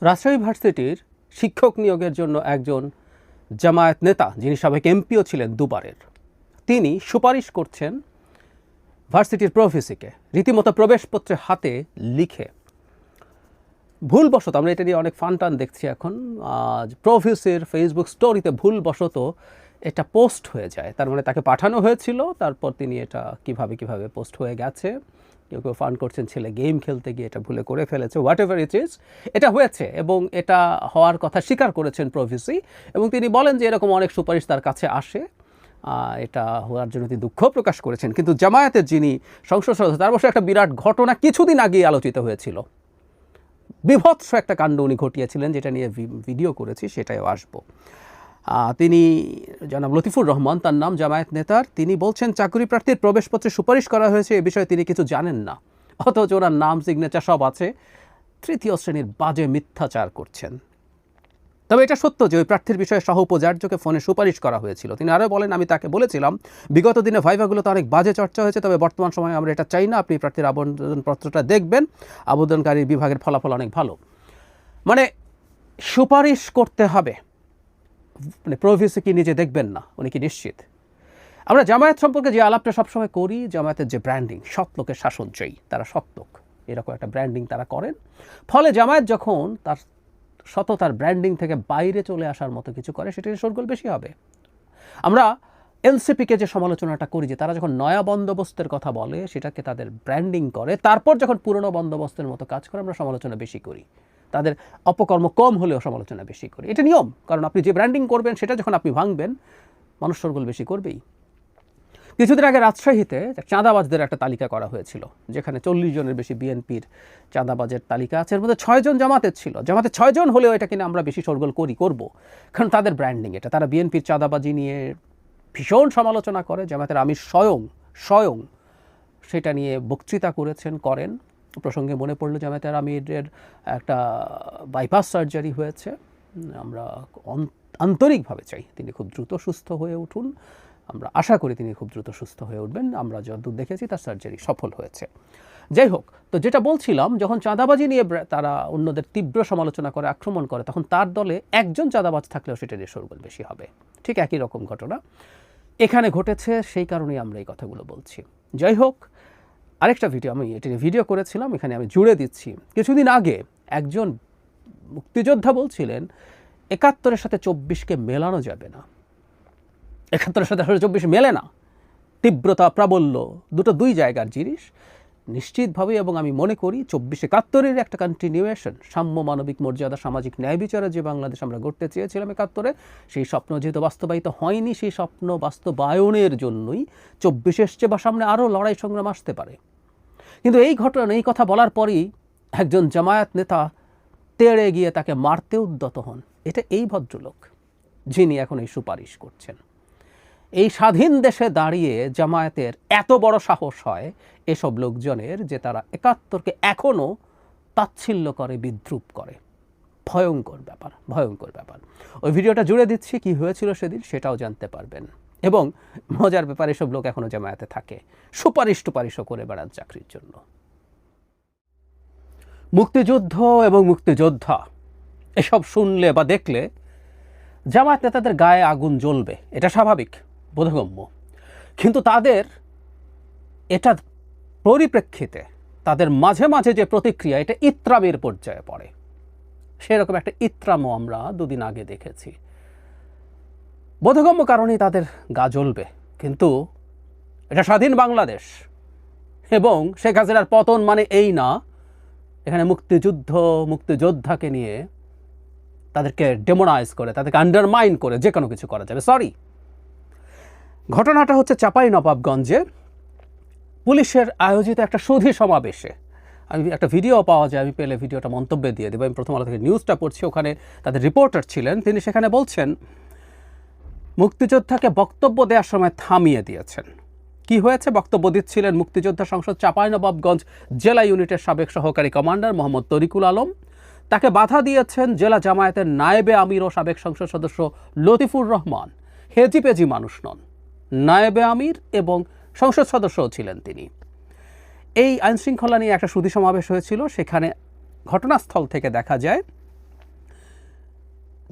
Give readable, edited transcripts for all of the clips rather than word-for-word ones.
রাজশাহী ভার্সিটির শিক্ষক নিয়োগের জন্য একজন জামায়াত নেতা, যিনি সাবেক এমপিও ছিলেন দুবারের, তিনি সুপারিশ করছেন ভার্সিটির প্রভিসিকে রীতিমতো প্রবেশপত্রে হাতে লিখে। ভুলবশত আমরা এটা নিয়ে অনেক ফান দেখছি এখন, প্রভিসির ফেসবুক স্টোরিতে ভুলবশত এটা পোস্ট হয়ে যায়। তার মানে তাকে পাঠানো হয়েছিল, তারপর তিনি এটা কিভাবে পোস্ট হয়ে গেছে। কেউ ফান করছেন ছেলে গেম খেলতে গিয়ে এটা ভুলে করে ফেলেছে, হোয়াট এভার ইট ইজ, এটা হয়েছে এবং এটা হওয়ার কথা স্বীকার করেছেন প্রভিসি। এবং তিনি বলেন যে এরকম অনেক সুপারিশ তার কাছে আসে, এটা হওয়ার জন্য তিনি দুঃখ প্রকাশ করেছেন। কিন্তু জামায়াতের যিনি সংসদ সদস্য, তার বসে একটা বিরাট ঘটনা কিছুদিন আগেই আলোচিত হয়েছিল। বিভৎস একটা কাণ্ড উনি ঘটিয়েছিলেন, যেটা নিয়ে ভিডিও করেছি, সেটাইও আসবো। তিনি জনাব লতিফুর রহমান, তার নাম, জামায়াত নেতার, তিনি বলছেন চাকরি প্রার্থীর প্রবেশপত্রে সুপারিশ করা হয়েছে এ বিষয়ে তিনি কিছু জানেন না, অথচ ওনার নাম সিগনেচার সব আছে। তৃতীয় শ্রেণীর বাজে মিথ্যাচার করছেন। তবে এটা সত্য যে ওই প্রার্থীর বিষয়ে সহ উপাচার্যকে ফোনে সুপারিশ করা হয়েছিল। তিনি আরও বলেন, আমি তাকে বলেছিলাম বিগত দিনে ভাইভাগুলোতে অনেক বাজে চর্চা হয়েছে, তবে বর্তমান সময়ে আমরা এটা চাই না। আপনি প্রার্থীর আবেদনপত্রটা দেখবেন, আবেদনকারী বিভাগের ফলাফল অনেক ভালো। মানে সুপারিশ করতে হবে, মানে প্রভিসি কি নিজে দেখবেন না, উনি কি নিশ্চিত? আমরা জামায়াত সম্পর্কে যে আলাপটা সবসময় করি, জামায়াতের যে ব্র্যান্ডিং, সৎ লোকের শাসন চাই, তারা সৎ লোক, এরকম একটা ব্র্যান্ডিং তারা করেন। ফলে জামায়াত যখন তার সততার ব্র্যান্ডিং থেকে বাইরে চলে আসার মতো কিছু করে, সেটা শোরগোল বেশি হবে। আমরা এনসিপিকে যে সমালোচনাটা করি, যে তারা যখন নয়া বন্দোবস্তের কথা বলে, সেটাকে তাদের ব্র্যান্ডিং করে, তারপর যখন পুরনো বন্দোবস্তের মতো কাজ করে, আমরা সমালোচনা বেশি করি। তাদের অপকর্ম কম হলেও সমালোচনা বেশি করি। এটা নিয়ম, কারণ আপনি যে ব্র্যান্ডিং করবেন সেটা যখন আপনি ভাঙবেন, মানুষ শোরগোল বেশি করবেই। কিছুদিন আগে রাজশাহীতে চাঁদাবাজদের একটা তালিকা করা হয়েছিল, যেখানে 40 জনের বেশি বিএনপির চাঁদাবাজের তালিকা আছে। এর মধ্যে 6 জন জামাতের ছিল। জামাতের 6 জন হলেও এটা কিনা আমরা বেশি শোরগোল করব, কারণ তাদের ব্র্যান্ডিং এটা। তারা বিএনপির চাঁদাবাজি নিয়ে ভীষণ সমালোচনা করে। জামাতের আমির স্বয়ং সেটা নিয়ে বক্তৃতা করেন। প্রসঙ্গে মনে পড়লো, জামাতের আমিরের একটা বাইপাস সার্জারি হয়েছে। আমরা আন্তরিকভাবে চাই তিনি খুব দ্রুত সুস্থ হয়ে উঠুন। আমরা আশা করি তিনি খুব দ্রুত সুস্থ হয়ে উঠবেন। আমরা যতদূর দেখেছি তার সার্জারি সফল হয়েছে। যাই হোক, তো যেটা বলছিলাম, যখন চাঁদাবাজি নিয়ে তারা অন্যদের তীব্র সমালোচনা করে, আক্রমণ করে, তখন তার দলে একজন চাঁদাবাজ থাকলেও সেটা নিয়ে শোরগোল বেশি হবে। ঠিক একই রকম ঘটনা এখানে ঘটেছে, সেই কারণেই আমরা এই কথাগুলো বলছি। যাই হোক, আরেকটা ভিডিও আমি এটা নিয়ে ভিডিও করেছিলাম, এখানে আমি জুড়ে দিচ্ছি। কিছুদিন আগে একজন মুক্তিযোদ্ধা বলছিলেন 71-এর সাথে 24-কে মেলানো যাবে না। 71-এর সাথে 24 মেলে না। তীব্রতা, প্রাবল্য দুই জায়গার জিনিস নিশ্চিতভাবে। এবং আমি মনে করি 24-71-এর একটা কন্টিনিউয়েশন, সাম্য, মানবিক মর্যাদা, সামাজিক ন্যায় বিচারের যে বাংলাদেশ আমরা গড়তে চেয়েছিলাম 71-এ, সেই স্বপ্ন যেহেতু বাস্তবায়িত হয়নি, সেই স্বপ্ন বাস্তবায়নের জন্যই 24 এসছে, বা সামনে আরও লড়াই সংগ্রাম আসতে পারে। কিন্তু এই ঘটনা, এই কথা বলার পরই একজন জামায়াত নেতা তেড়ে গিয়ে তাকে মারতে উদ্যত হন। এটা এই ভদ্রলোক যিনি এখন এই সুপারিশ করছেন। এই স্বাধীন দেশে দাঁড়িয়ে জামায়াতের এত বড় সাহস হয় এসব লোকজনের, যে তারা 71-কে এখনও তাচ্ছিল্য করে, বিদ্রুপ করে। ভয়ঙ্কর ব্যাপার। ওই ভিডিওটা জুড়ে দিচ্ছি, কি হয়েছিল সেদিন সেটাও জানতে পারবেন। এবং মজার ব্যাপার, এসব লোক এখনও জামায়াতে থাকে, সুপারিশও করে বেড়ান চাকরির জন্য। মুক্তিযুদ্ধ এবং মুক্তিযোদ্ধা এসব শুনলে বা দেখলে জামায়াত নেতাদের গায়ে আগুন জ্বলবে, এটা স্বাভাবিক, বোধগম্য। কিন্তু তাদের এটা পরিপ্রেক্ষিতে তাদের মাঝে মাঝে যে প্রতিক্রিয়া, এটা ইত্রামের পর্যায়ে পড়ে। সেরকম একটা ইত্রামও আমরা দুদিন আগে দেখেছি। বোধগম্য কারণেই তাদের গা জ্বলবে। কিন্তু এটা স্বাধীন বাংলাদেশ, এবং শেখ হাসিনার পতন মানে এই না এখানে মুক্তিযোদ্ধাকে নিয়ে তাদেরকে ডেমোনাইজ করে, তাদেরকে আন্ডারমাইন করে যে কোনো কিছু করা যাবে। সরি, ঘটনাটা হচ্ছে চাঁপাইনবাবগঞ্জে পুলিশের আয়োজিত একটা সুধী সমাবেশে। আমি একটা ভিডিও পাওয়া যায়, আমি পেলে ভিডিওটা মন্তব্যে দিয়ে দেবো। আমি প্রথম আলো থেকে নিউজটা পড়ছি, ওখানে তাদের রিপোর্টার ছিলেন, তিনি সেখানে বলছেন মুক্তিযোদ্ধাকে বক্তব্য দেওয়ার সময় থামিয়ে দিয়েছেন। কি হয়েছে? বক্তব্য দিচ্ছিলেন মুক্তিযোদ্ধা সংসদ চাঁপাইনবাবগঞ্জ জেলা ইউনিটের সাবেক সহকারী কমান্ডার মোহাম্মদ তরিকুল আলম। তাকে বাধা দিয়েছেন জেলা জামায়াতের নায়েবে আমির ও সাবেক সংসদ সদস্য লতিফুর রহমান। হেজিপেজি মানুষ নন, নায়েবে আমির এবং সংসদ সদস্যও ছিলেন তিনি। এই আইনশৃঙ্খলা নিয়ে একটা সুধী সমাবেশ হয়েছিল। সেখানে ঘটনাস্থল থেকে দেখা যায়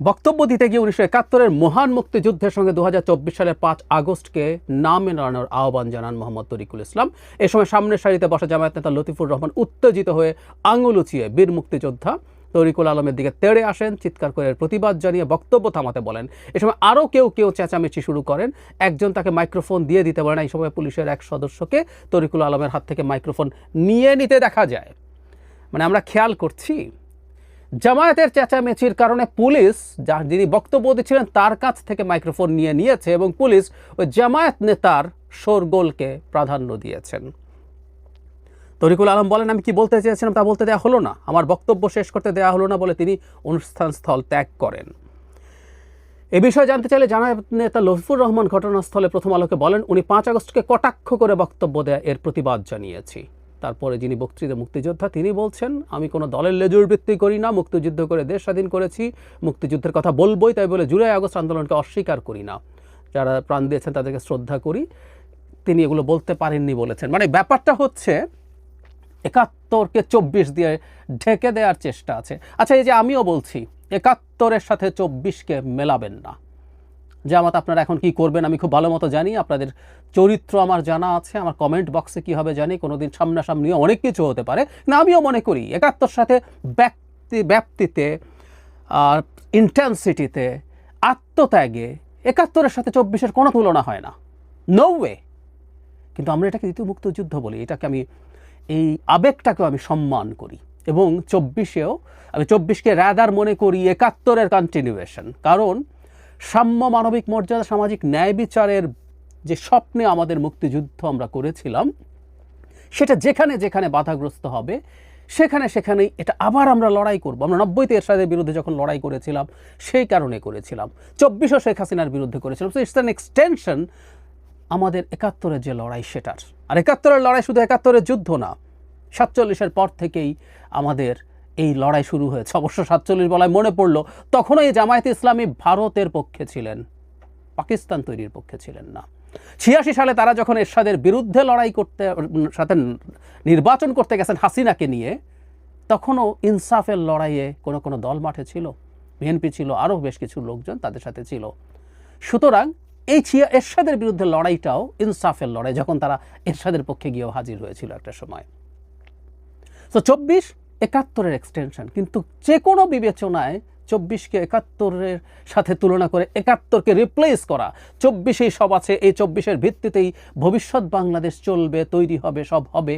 বক্তব্য দিতে গিয়ে 1971-এর মহান মুক্তিযুদ্ধের সঙ্গে 2024 সালের 5 আগস্টকে না মেলানোর আহ্বান জানান মোহাম্মদ তরিকুল ইসলাম। এ সময় সামনের সারিতে বসা জামায়াত নেতা লতিফুর রহমান উত্তেজিত হয়ে আঙুল উঁচিয়ে বীর মুক্তিযোদ্ধা তরিকুল আলমের দিকে তেড়ে আসেন, চিৎকার করে প্রতিবাদ জানিয়ে বক্তব্য থামাতে বলেন। এ সময় আরও কেউ চেঁচামেচি শুরু করেন। একজন তাকে মাইক্রোফোন দিয়ে দিতে বলেন। এই সময় পুলিশের এক সদস্যকে তরিকুল আলমের হাত থেকে মাইক্রোফোন নিয়ে নিতে দেখা যায়। মানে আমরা খেয়াল করছি জামায়াতের চেঁচামেচির কারণে পুলিশ যিনি বক্তব্য দিচ্ছিলেন তার কাছ থেকে মাইক্রোফোন নিয়ে নিয়েছে এবং পুলিশ ওই জামায়াত নেতার শোরগোলকে প্রাধান্য দিয়েছেন। তরিকুল আলম বলেন, আমি কি বলতে চেয়েছিলাম তা বলতে দেওয়া হলো না, আমার বক্তব্য শেষ করতে দেওয়া হলো না বলে তিনি অনুষ্ঠান স্থল ত্যাগ করেন। এ বিষয়ে জানতে চাইলে জামায়াত নেতা লতিফুর রহমান ঘটনাস্থলে প্রথম আলোকে বলেন, উনি 5 আগস্টকে কটাক্ষ করে বক্তব্য দেয় এর প্রতিবাদ জানিয়েছি। তারপরে যিনি বক্তৃতা মুক্তিযোদ্ধা তিনি বলছেন, আমি কোনো দলের লেজুর বৃত্তি করি না, মুক্তিযুদ্ধ করে দেশ স্বাধীন করেছি, মুক্তিযুদ্ধের কথা বলবই, তাই বলে জুলাই আগস্ট আন্দোলনকে অস্বীকার করি না, যারা প্রাণ দিয়েছেন তাদেরকে শ্রদ্ধা করি। তিনি এগুলো বলতে পারেননি বলেছেন। মানে ব্যাপারটা হচ্ছে 71কে 24 দিয়ে ঢেকে দেওয়ার চেষ্টা আছে। আচ্ছা, এই যে আমিও বলছি 71-এর সাথে 24-কে মেলাবেন না। জামাত আপনারা এখন কি করবেন আমি খুব ভালো মতো জানি, আপনাদের চরিত্র আমার জানা আছে, আমার কমেন্ট বক্সে কি হবে জানি, কোনোদিন সামনাসামনিও অনেক কিছু হতে পারে। না, আমিও মনে করি 71 সাথে ব্যাপ্তিতে, ইন্টেন্সিটিতে, আত্মত্যাগে 71-এর সাথে 24-এর কোনো তুলনা হয় না, নো ওয়ে। কিন্তু আমরা এটাকে দ্বিতীয় মুক্তিযুদ্ধ বলি, এটাকে আমি এই আবেগটাকেও আমি সম্মান করি এবং 24-এও আমি 24-কে রাদার মনে করি 71-এর কন্টিনিউয়েশন। কারণ সাম্য, মানবিক মর্যাদা, সামাজিক ন্যায় বিচারের যে স্বপ্নে আমাদের মুক্তিযুদ্ধ আমরা করেছিলাম, সেটা যেখানে যেখানে বাধাগ্রস্ত হবে সেখানেই এটা আবার আমরা লড়াই করব। আমরা 90-তে এরশাদের বিরুদ্ধে যখন লড়াই করেছিলাম সেই কারণে করেছিলাম, 24-ও শেখ হাসিনার বিরুদ্ধে করেছিলাম। সো ইটস অ্যান এক্সটেনশন আমাদের 71-এর যে লড়াই সেটার। আর 71-এর লড়াই শুধু 71-এর যুদ্ধ না, 47-এর পর থেকেই আমাদের এই লড়াই শুরু হয়েছে। অবশ্য 47 বলায় মনে পড়লো, তখনও এই জামায়াতে ইসলামী ভারতের পক্ষে ছিলেন, পাকিস্তান তৈরির পক্ষে ছিলেন না। 86 সালে তারা যখন এরশাদের বিরুদ্ধে লড়াই করতে, সাথে নির্বাচন করতে গেছেন হাসিনাকে নিয়ে, তখনও ইনসাফের লড়াইয়ে কোনো দল মাঠে ছিল, বিএনপি ছিল, আরও বেশ কিছু লোকজন তাদের সাথে ছিল। সুতরাং এই এরশাদের বিরুদ্ধে লড়াইটাও ইনসাফের লড়াই, যখন তারা এরশাদের পক্ষে গিয়েও হাজির হয়েছিল একটা সময়। তো 24 71-এর এক্সটেনশন, কিন্তু যে কোনো বিবেচনায় 24-কে 71-এর সাথে তুলনা করে 71-কে রিপ্লেস করা, 24-এই সব আছে, এই 24-এর ভিত্তিতেই ভবিষ্যৎ বাংলাদেশ চলবে, তৈরি হবে, সব হবে,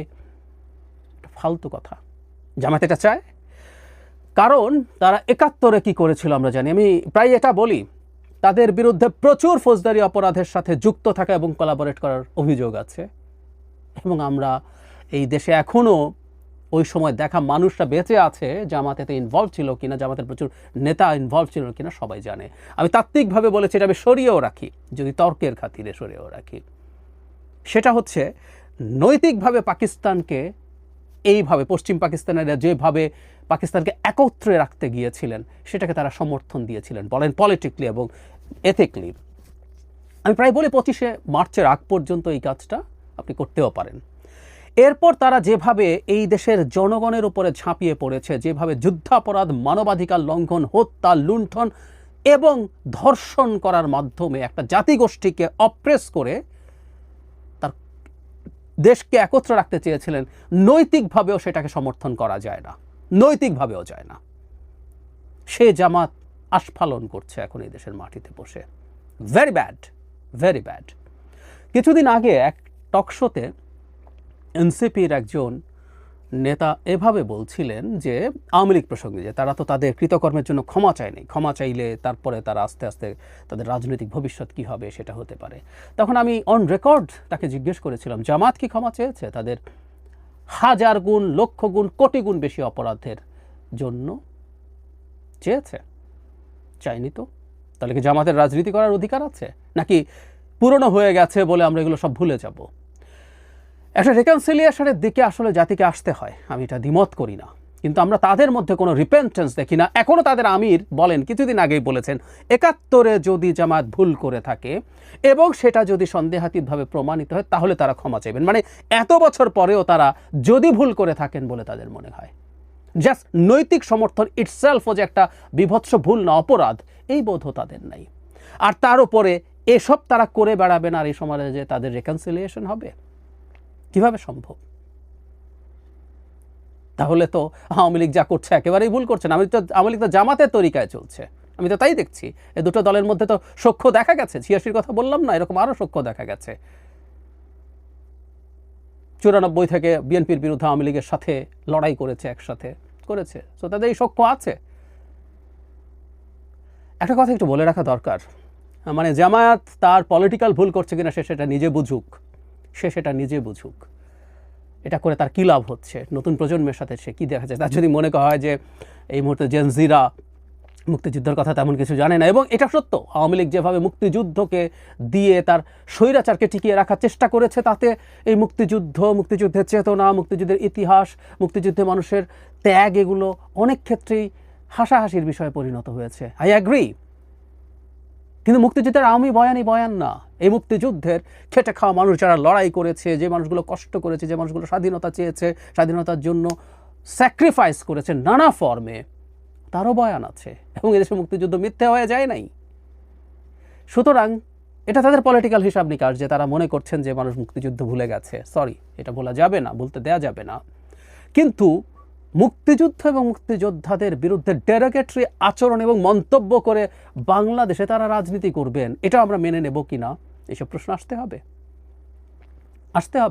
ফালতু কথা। জামায়াত এটা চায় কারণ তারা 71-এ কি করেছিল আমরা জানি। আমি প্রায় এটা বলি, তাদের বিরুদ্ধে প্রচুর ফৌজদারি অপরাধের সাথে যুক্ত থাকা এবং কোলাবোরেট করার অভিযোগ আছে। এবং আমরা এই দেশে এখনও ওই সময় দেখা মানুষরা বেঁচে আছে, জামাতেতে ইনভলভ ছিল কিনা, জামাতের প্রচুর নেতা ইনভলভ ছিল কিনা সবাই জানে। আমি তাত্ত্বিকভাবে বলেছি, এটা আমি সরিয়েও রাখি, যদি তর্কের খাতিরে সরিয়েও রাখি। সেটা হচ্ছে নৈতিকভাবে পাকিস্তানকে এইভাবে, পশ্চিম পাকিস্তানেরা যেভাবে পাকিস্তানকে একত্রে রাখতে গিয়েছিলেন সেটাকে তারা সমর্থন দিয়েছিলেন, বলেন পলিটিক্যালি এবং এথিক্যালি। আমি প্রায় বলি 25শে মার্চের আগ পর্যন্ত এই কাজটা আপনি করতেও পারেন। এরপর তারা যেভাবে এই দেশের জনগণের উপরে ঝাঁপিয়ে পড়েছে, যেভাবে যুদ্ধাপরাধ, মানবাধিকার লঙ্ঘন, হত্যা, লুণ্ঠন এবং ধর্ষণ করার মাধ্যমে একটা জাতিগোষ্ঠীকে অপ্রেস করে তার দেশকে একত্র রাখতে চেয়েছিলেন, নৈতিকভাবেও সেটাকে সমর্থন করা যায় না, নৈতিকভাবেও যায় না। সে জামাত আস্ফালন করছে এখন এই দেশের মাটিতে বসে। Very bad, very bad. কিছুদিন আগে এক টকশোতে এনসিপির একজন নেতা এভাবে বলছিলেন যে আওয়ামী লীগ প্রসঙ্গে, যে তারা তো তাদের কৃতকর্মের জন্য ক্ষমা চায়নি, ক্ষমা চাইলে তারপরে তারা আস্তে আস্তে তাদের রাজনৈতিক ভবিষ্যৎ কী হবে সেটা হতে পারে। তখন আমি অন রেকর্ড তাকে জিজ্ঞেস করেছিলাম, জামাত কি ক্ষমা চেয়েছে তাদের হাজার গুণ, লক্ষ গুণ, কোটি গুণ বেশি অপরাধের জন্য? চেয়েছে? চাইনি তো। তাহলে কি জামাতের রাজনীতি করার অধিকার আছে, নাকি পুরনো হয়ে গেছে বলে আমরা এগুলো সব ভুলে যাব? একটা রিকনসিলিয়েশনের দিকে আসলে জাতিকে আসতে হয়, আমি এটা দ্বিমত করি না, কিন্তু আমরা তাদের মধ্যে কোনো রিপেন্টেন্স দেখি না। এখনও তাদের আমির বলেন, কিছুদিন আগেই বলেছেন, 71-এ যদি জামাত ভুল করে থাকে এবং সেটা যদি সন্দেহাতীতভাবে প্রমাণিত হয় তাহলে তারা ক্ষমা চাইবেন। মানে এত বছর পরেও তারা যদি ভুল করে থাকেন বলে তাদের মনে হয়। জাস্ট নৈতিক সমর্থন ইটসেলফও যে একটা বিভৎস ভুল না, অপরাধ, এই বোধও তাদের নাই। আর তার উপরে এসব তারা করে বেড়াবেন আর এই সমাজে যে তাদের রেকনসিলিয়েশন হবে, কিভাবে সম্ভব? তাহলে তো আওয়ামী লীগ যা করছে একেবারেই ভুল করছে না। আওয়ামী লীগ তো জামাতের তরিকায় চলছে, আমি তো তাই দেখছি। এই দুটো দলের মধ্যে তো সখ্য দেখা গেছে, ৮৬ কথা বললাম না, এরকম আরও সখ্য দেখা গেছে। ৯৪ থেকে বিএনপির বিরুদ্ধে আওয়ামী লীগের সাথে লড়াই করেছে, একসাথে করেছে, তো তাদের এই সখ্য আছে। একটা কথা একটু বলে রাখা দরকার, মানে জামায়াত তার পলিটিক্যাল ভুল করছে কিনা সে সেটা নিজে বুঝুক। এটা করে তার কী লাভ হচ্ছে, নতুন প্রজন্মের সাথে সে কী দেখা যায়। তার যদি মনে করা হয় যে এই মুহূর্তে জেনজিরা মুক্তিযুদ্ধের কথা তেমন কিছু জানে না, এবং এটা সত্য, আওয়ামী লীগ যেভাবে মুক্তিযুদ্ধকে দিয়ে তার স্বৈরাচারকে টিকিয়ে রাখার চেষ্টা করেছে, তাতে এই মুক্তিযুদ্ধের চেতনা, মুক্তিযুদ্ধের ইতিহাস, মুক্তিযুদ্ধে মানুষের ত্যাগ, এগুলো অনেক ক্ষেত্রেই হাসাহাসির বিষয়ে পরিণত হয়েছে। I agree. কিন্তু মুক্তিযুদ্ধের আওয়ামী বয়ান না, এই মুক্তিযুদ্ধের খেটে খাওয়া মানুষ যারা লড়াই করেছে, যে মানুষগুলো কষ্ট করেছে, যে মানুষগুলো স্বাধীনতা চেয়েছে, স্বাধীনতার জন্য স্যাক্রিফাইস করেছে নানা ফর্মে, তারও বয়ান আছে। এবং এদেশে মুক্তিযুদ্ধ মিথ্যে হয়ে যায় নাই। সুতরাং এটা তাদের পলিটিক্যাল হিসাব নিকাশ যে তারা মনে করছেন যে মানুষ মুক্তিযুদ্ধ ভুলে গেছে। সরি, এটা ভোলা যাবে না, বলতে দেয়া যাবে না। কিন্তু মুক্তিযুদ্ধ এবং মুক্তিযোদ্ধাদের বিরুদ্ধে ডেরোগেটরি আচরণ এবং মন্তব্য করে বাংলাদেশে তারা রাজনীতি করবেন, এটা আমরা মেনে নেব কি না, এইসব প্রশ্ন আসতে হবে।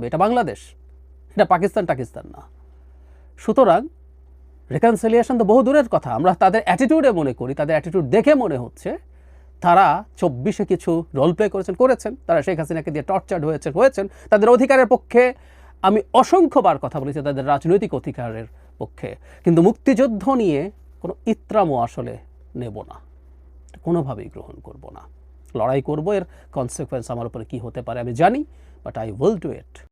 এটা বাংলাদেশ, এটা পাকিস্তান না। সুতরাং রিকনসিলিয়েশন তো বহু দূরের কথা, আমরা তাদের অ্যাটিটিউডে মনে করি, তাদের অ্যাটিটিউড দেখে মনে হচ্ছে তারা ২৪-এ কিছু রোল প্লে করেছেন, তারা শেখ হাসিনাকে দিয়ে টর্চার্ড হয়েছেন, তাদের অধিকারের পক্ষে আমি অসংখ্যবার কথা বলেছি, তাদের রাজনৈতিক অধিকারের পক্ষে। কিন্তু মুক্তিযুদ্ধ নিয়ে কোনো ইত্রামও আসলে নেব না, কোনোভাবেই গ্রহণ করব না। লড়াই করব, এর কনসিকুয়েন্স আমার উপরে কী হতে পারে আমি জানি, but I will do it.